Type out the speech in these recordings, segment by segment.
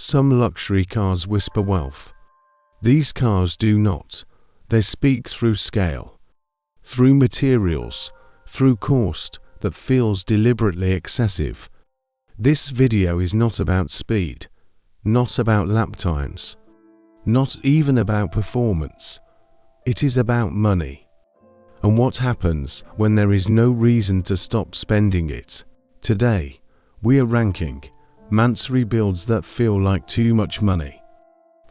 Some luxury cars whisper wealth. These cars do not. They speak through scale, through materials, through cost that feels deliberately excessive. This video is not about speed, not about lap times, not even about performance. It is about money. And what happens when there is no reason to stop spending it. Today, we are ranking Mansory builds that feel like too much money.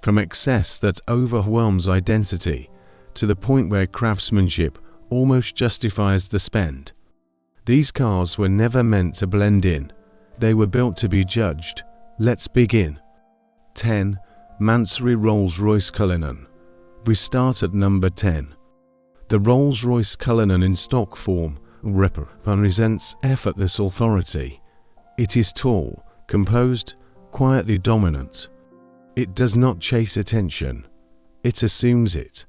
From excess that overwhelms identity to the point where craftsmanship almost justifies the spend. These cars were never meant to blend in. They were built to be judged. Let's begin. 10. Mansory Rolls-Royce Cullinan. We start at number 10. The Rolls-Royce Cullinan in stock form represents effortless authority. It is tall, composed, quietly dominant. It does not chase attention. It assumes it.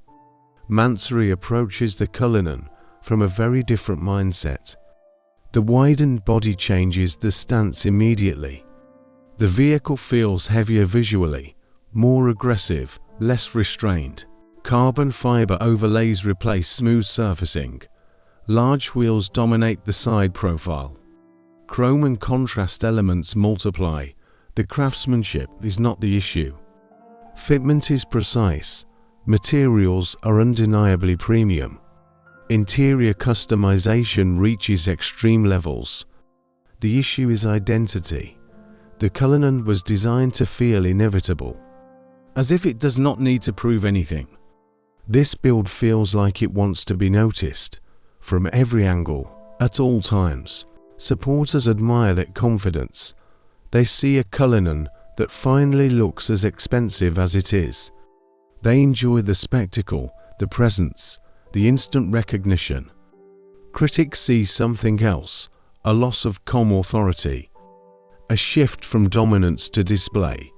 Mansory approaches the Cullinan from a very different mindset. The widened body changes the stance immediately. The vehicle feels heavier visually, more aggressive, less restrained. Carbon fiber overlays replace smooth surfacing. Large wheels dominate the side profile. Chrome and contrast elements multiply. The craftsmanship is not the issue. Fitment is precise. Materials are undeniably premium. Interior customization reaches extreme levels. The issue is identity. The Cullinan was designed to feel inevitable, as if it does not need to prove anything. This build feels like it wants to be noticed, from every angle, at all times. Supporters admire that confidence. They see a Cullinan that finally looks as expensive as it is. They enjoy the spectacle, the presence, the instant recognition. Critics see something else, a loss of calm authority, a shift from dominance to display.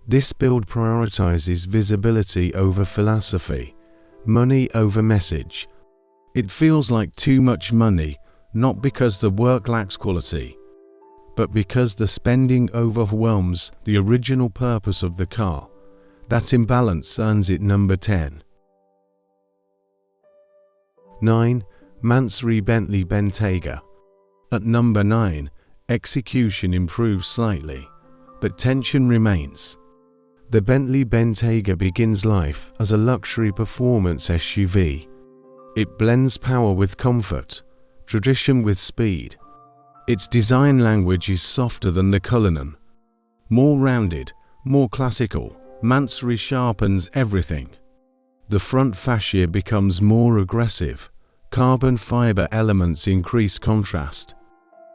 This build prioritizes visibility over philosophy, money over message. It feels like too much money, not because the work lacks quality, but because the spending overwhelms the original purpose of the car. That imbalance earns it number 10. 9. Mansory Bentley Bentayga. At number 9, execution improves slightly, but tension remains. The Bentley Bentayga begins life as a luxury performance SUV. It blends power with comfort, tradition with speed. Its design language is softer than the Cullinan. More rounded, more classical, Mansory sharpens everything. The front fascia becomes more aggressive. Carbon fiber elements increase contrast.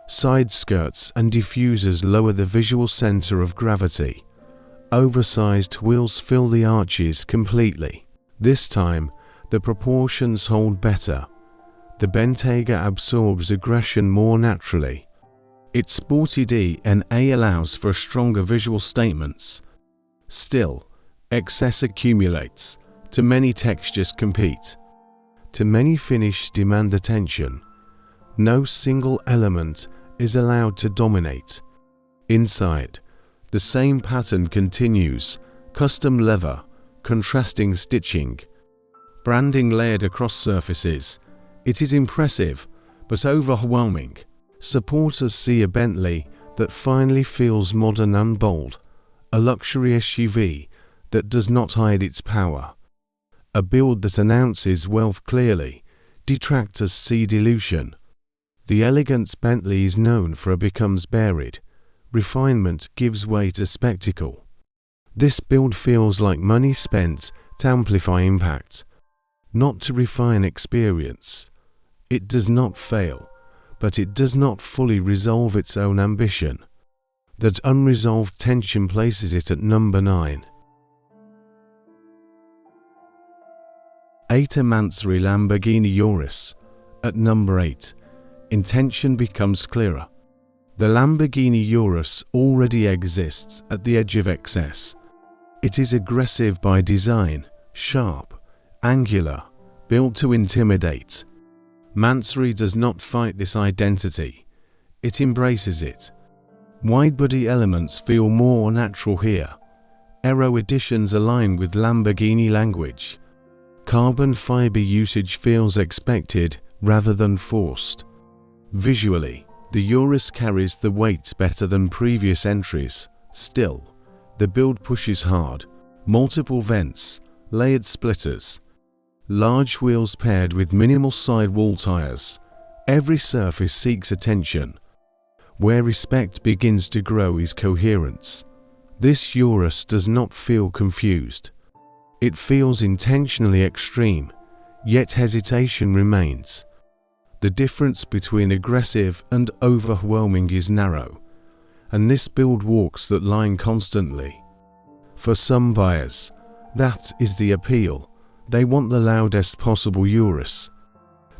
Side skirts and diffusers lower the visual center of gravity. Oversized wheels fill the arches completely. This time, the proportions hold better. The Bentayga absorbs aggression more naturally. Its sporty DNA allows for stronger visual statements. Still, excess accumulates. Too many textures compete. Too many finishes demand attention. No single element is allowed to dominate. Inside, the same pattern continues. Custom leather, contrasting stitching, branding layered across surfaces. It is impressive, but overwhelming. Supporters see a Bentley that finally feels modern and bold, a luxury SUV that does not hide its power, a build that announces wealth clearly. Detractors see dilution. The elegant Bentley is known for becomes buried. Refinement gives way to spectacle. This build feels like money spent to amplify impact, not to refine experience. It does not fail, but it does not fully resolve its own ambition. That unresolved tension places it at number 9. 8. A Mansory Lamborghini Urus. At number 8, intention becomes clearer. The Lamborghini Urus already exists at the edge of excess. It is aggressive by design, sharp, angular, built to intimidate. Mansory does not fight this identity. It embraces it. Wide-body elements feel more natural here. Aero additions align with Lamborghini language. Carbon fiber usage feels expected rather than forced. Visually, the Urus carries the weight better than previous entries. Still, the build pushes hard. Multiple vents, layered splitters, large wheels paired with minimal sidewall tires. Every surface seeks attention. Where respect begins to grow is coherence. This Urus does not feel confused. It feels intentionally extreme, yet hesitation remains. The difference between aggressive and overwhelming is narrow, and this build walks that line constantly. For some buyers, that is the appeal. They want the loudest possible Urus,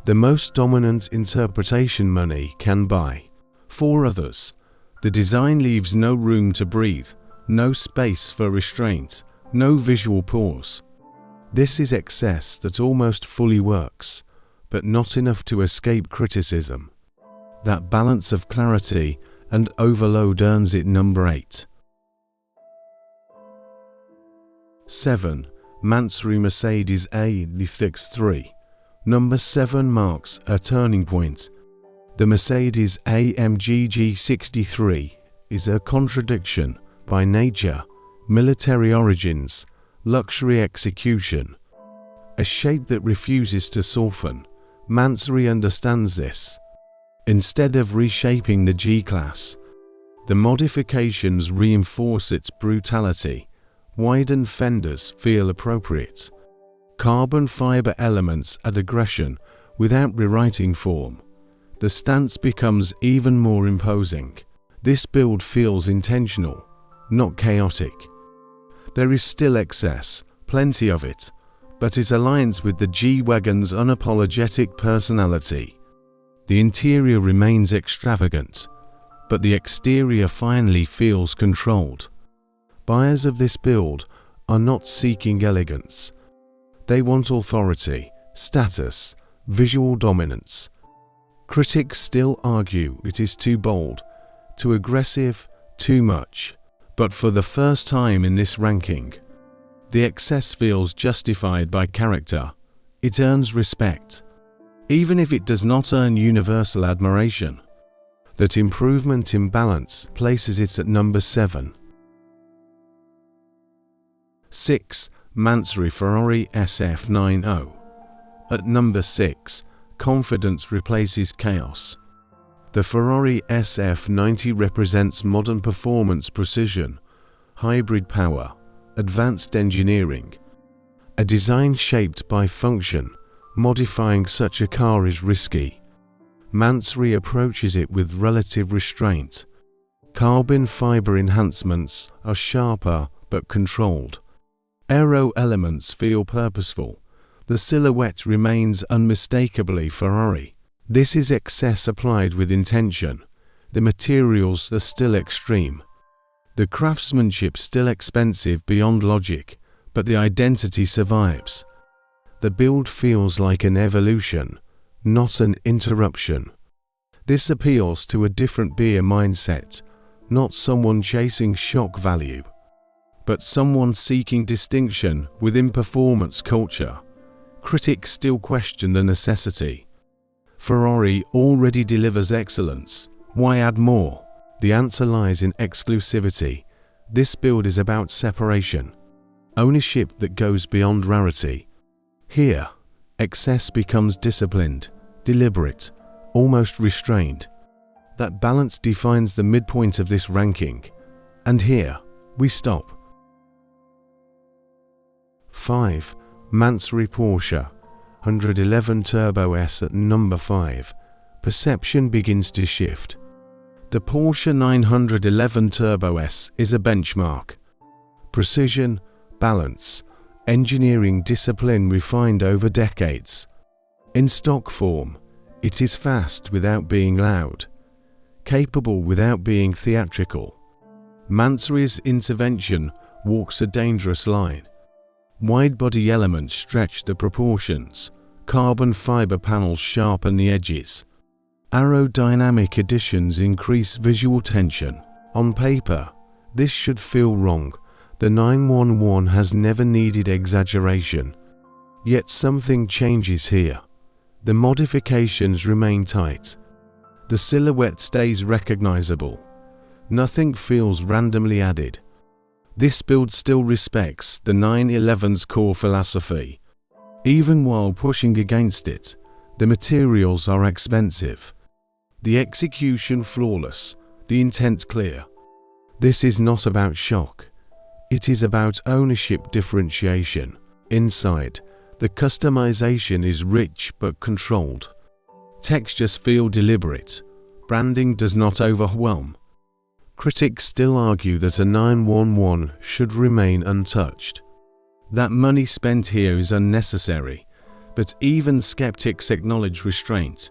the most dominant interpretation money can buy. For others, the design leaves no room to breathe, no space for restraint, no visual pause. This is excess that almost fully works, but not enough to escape criticism. That balance of clarity and overload earns it number 8. 7. Mansory Mercedes A-X3. Number 7 marks a turning point. The Mercedes AMG G63 is a contradiction by nature, military origins, luxury execution. A shape that refuses to soften. Mansory understands this. Instead of reshaping the G-Class, the modifications reinforce its brutality. Widened fenders feel appropriate. Carbon fiber elements add aggression without rewriting form. The stance becomes even more imposing. This build feels intentional, not chaotic. There is still excess, plenty of it, but it aligns with the G-Wagon's unapologetic personality. The interior remains extravagant, but the exterior finally feels controlled. Buyers of this build are not seeking elegance. They want authority, status, visual dominance. Critics still argue it is too bold, too aggressive, too much. But for the first time in this ranking, the excess feels justified by character. It earns respect, even if it does not earn universal admiration. That improvement in balance places it at number 7. 6. Mansory Ferrari SF90. At number 6, confidence replaces chaos. The Ferrari SF90 represents modern performance, precision, hybrid power, advanced engineering. A design shaped by function. Modifying such a car is risky. Mansory approaches it with relative restraint. Carbon fiber enhancements are sharper but controlled. Aero elements feel purposeful. The silhouette remains unmistakably Ferrari. This is excess applied with intention. The materials are still extreme. The craftsmanship still expensive beyond logic, but the identity survives. The build feels like an evolution, not an interruption. This appeals to a different buyer mindset, not someone chasing shock value, but someone seeking distinction within performance culture. Critics still question the necessity. Ferrari already delivers excellence. Why add more? The answer lies in exclusivity. This build is about separation, ownership that goes beyond rarity. Here, excess becomes disciplined, deliberate, almost restrained. That balance defines the midpoint of this ranking. And here, we stop. 5. Mansory Porsche 111 Turbo S at number 5. Perception begins to shift. The Porsche 911 Turbo S is a benchmark. Precision, balance, engineering discipline refined over decades. In stock form, it is fast without being loud, capable without being theatrical. Mansory's intervention walks a dangerous line. Wide-body elements stretch the proportions. Carbon fiber panels sharpen the edges. Aerodynamic additions increase visual tension. On paper, this should feel wrong, The 911 has never needed exaggeration. Yet something changes here. The modifications remain tight. The silhouette stays recognizable. Nothing feels randomly added. This build still respects the 911's core philosophy. Even while pushing against it, the materials are expensive. The execution flawless, the intent clear. This is not about shock. It is about ownership differentiation. Inside, the customization is rich but controlled. Textures feel deliberate. Branding does not overwhelm. Critics still argue that a 911 should remain untouched. That money spent here is unnecessary, but even skeptics acknowledge restraint.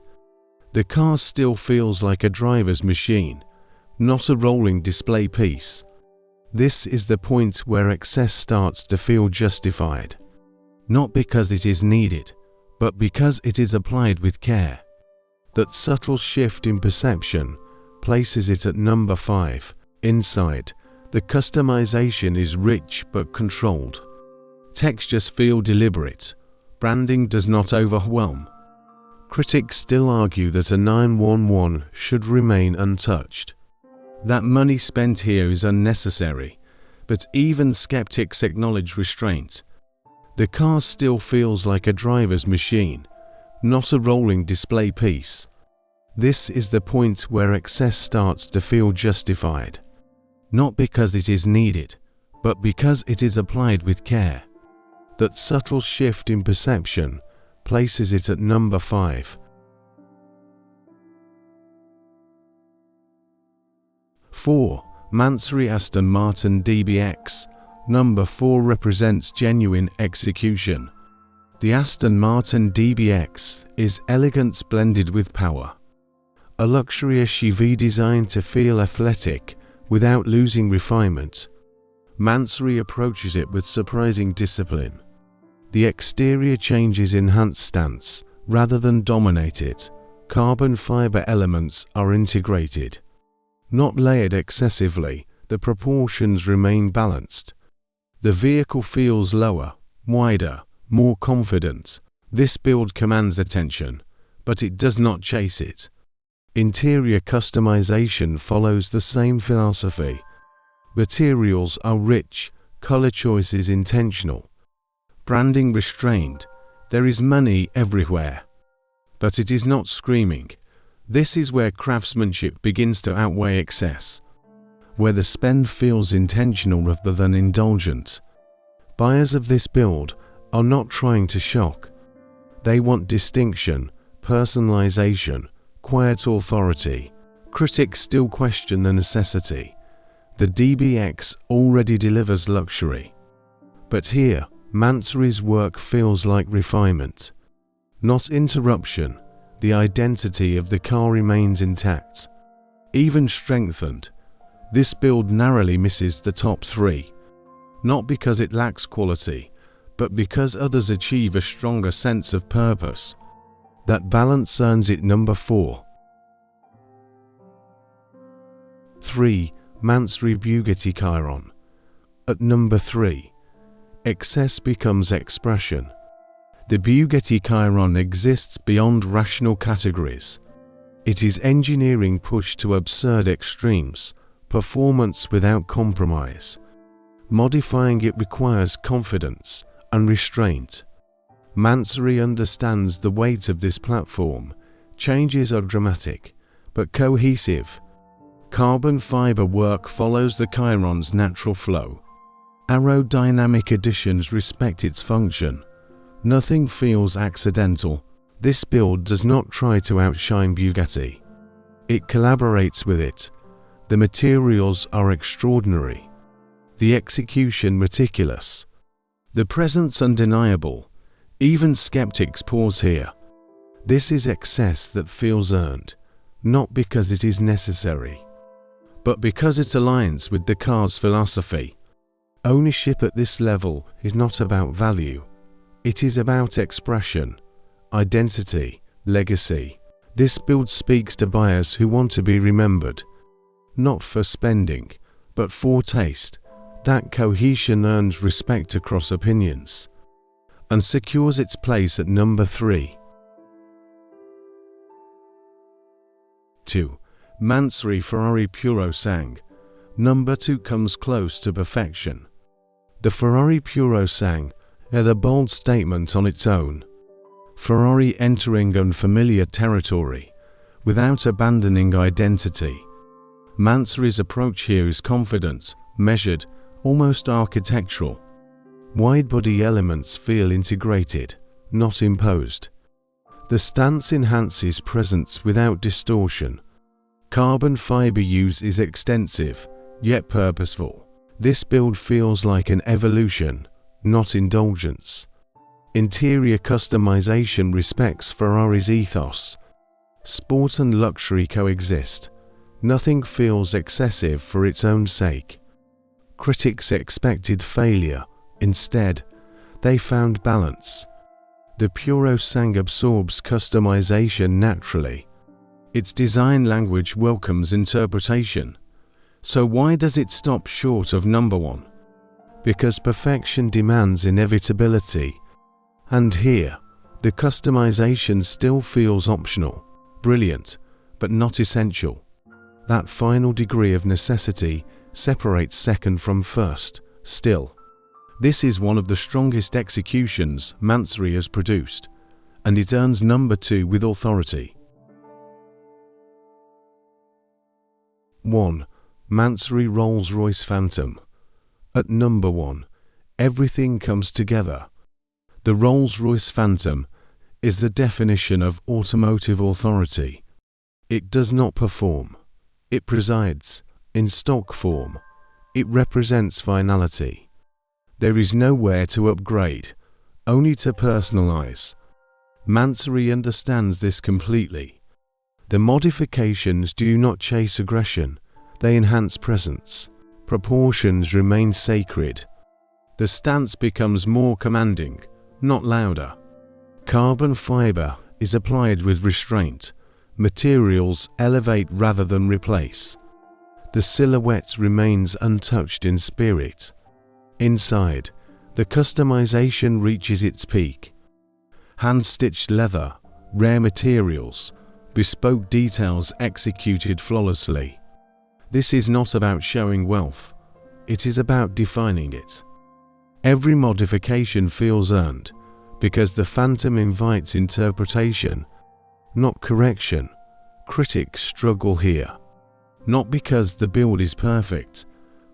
The car still feels like a driver's machine, not a rolling display piece. This is the point where excess starts to feel justified. Not because it is needed, but because it is applied with care. That subtle shift in perception places it at number 5. Inside, the customization is rich but controlled. Textures feel deliberate. Branding does not overwhelm. Critics still argue that a 911 should remain untouched. That money spent here is unnecessary, but even skeptics acknowledge restraint. The car still feels like a driver's machine, not a rolling display piece. This is the point where excess starts to feel justified. Not because it is needed, but because it is applied with care. That subtle shift in perception places it at number 5. 4. Mansory Aston Martin DBX. Number 4 represents genuine execution. The Aston Martin DBX is elegance blended with power. A luxury SUV designed to feel athletic without losing refinement. Mansory approaches it with surprising discipline. The exterior changes enhance stance rather than dominate it. Carbon fiber elements are integrated. Not layered excessively, the proportions remain balanced. The vehicle feels lower, wider, more confident. This build commands attention, but it does not chase it. Interior customization follows the same philosophy. Materials are rich, color choice is intentional. Branding restrained. There is money everywhere. But it is not screaming. This is where craftsmanship begins to outweigh excess. Where the spend feels intentional rather than indulgent. Buyers of this build are not trying to shock. They want distinction, personalization, quiet authority. Critics still question the necessity. The DBX already delivers luxury. But here, Mansory's work feels like refinement. Not interruption. The identity of the car remains intact. Even strengthened. This build narrowly misses the top 3. Not because it lacks quality, but because others achieve a stronger sense of purpose. That balance earns it number 4. 3. Mansory Bugatti Chiron. At number 3. Excess becomes expression. The Bugatti Chiron exists beyond rational categories. It is engineering pushed to absurd extremes, performance without compromise. Modifying it requires confidence and restraint. Mansory understands the weight of this platform. Changes are dramatic, but cohesive. Carbon fiber work follows the Chiron's natural flow. Aerodynamic additions respect its function. Nothing feels accidental. This build does not try to outshine Bugatti. It collaborates with it. The materials are extraordinary. The execution meticulous. The presence undeniable. Even skeptics pause here. This is excess that feels earned, not because it is necessary, but because it aligns with the car's philosophy. Ownership at this level is not about value. It is about expression, identity, legacy. This build speaks to buyers who want to be remembered, not for spending, but for taste. That cohesion earns respect across opinions and secures its place at number 3. 2. Mansory Ferrari Puro Sang. Number 2 comes close to perfection. The Ferrari Puro Sang is a bold statement on its own. Ferrari entering unfamiliar territory without abandoning identity. Mansory's approach here is confident, measured, almost architectural. Wide-body elements feel integrated, not imposed. The stance enhances presence without distortion. Carbon fiber use is extensive, yet purposeful. This build feels like an evolution, not indulgence. Interior customization respects Ferrari's ethos. Sport and luxury coexist. Nothing feels excessive for its own sake. Critics expected failure. Instead, they found balance. The Puro Sang absorbs customization naturally. Its design language welcomes interpretation. So why does it stop short of number 1? Because perfection demands inevitability. And here, the customization still feels optional, brilliant, but not essential. That final degree of necessity separates second from first. Still, this is one of the strongest executions Mansory has produced, and it earns number 2 with authority. 1. Mansory Rolls-Royce Phantom. At number 1, everything comes together. The Rolls-Royce Phantom is the definition of automotive authority. It does not perform. It presides. In stock form, it represents finality. There is nowhere to upgrade, only to personalize. Mansory understands this completely. The modifications do not chase aggression, they enhance presence. Proportions remain sacred. The stance becomes more commanding, not louder. Carbon fiber is applied with restraint. Materials elevate rather than replace. The silhouette remains untouched in spirit. Inside, the customization reaches its peak. Hand-stitched leather, rare materials, bespoke details executed flawlessly. This is not about showing wealth, it is about defining it. Every modification feels earned, because the Phantom invites interpretation, not correction. Critics struggle here, not because the build is perfect,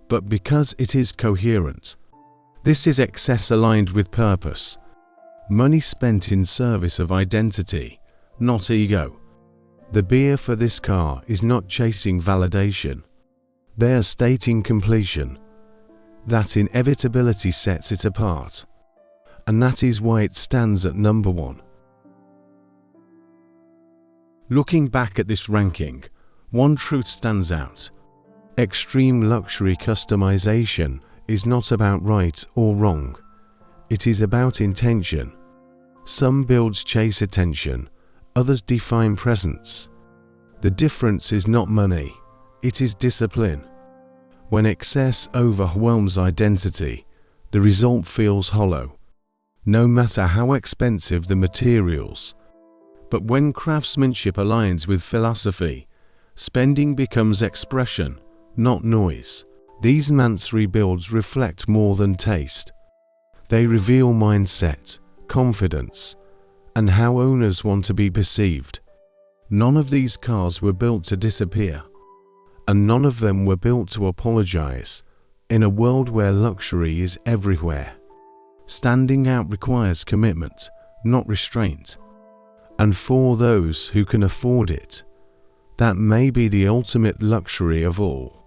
but because it is coherent. This is excess aligned with purpose. Money spent in service of identity, not ego. The beer for this car is not chasing validation. They are stating completion. That inevitability sets it apart. And that is why it stands at number 1. Looking back at this ranking, one truth stands out. Extreme luxury customization is not about right or wrong. It is about intention. Some builds chase attention, others define presence. The difference is not money, it is discipline. When excess overwhelms identity, the result feels hollow, no matter how expensive the materials. But when craftsmanship aligns with philosophy, spending becomes expression, not noise. These Mansory builds reflect more than taste. They reveal mindset, confidence, and how owners want to be perceived. None of these cars were built to disappear, and none of them were built to apologize. In a world where luxury is everywhere, standing out requires commitment, not restraint. And for those who can afford it, that may be the ultimate luxury of all.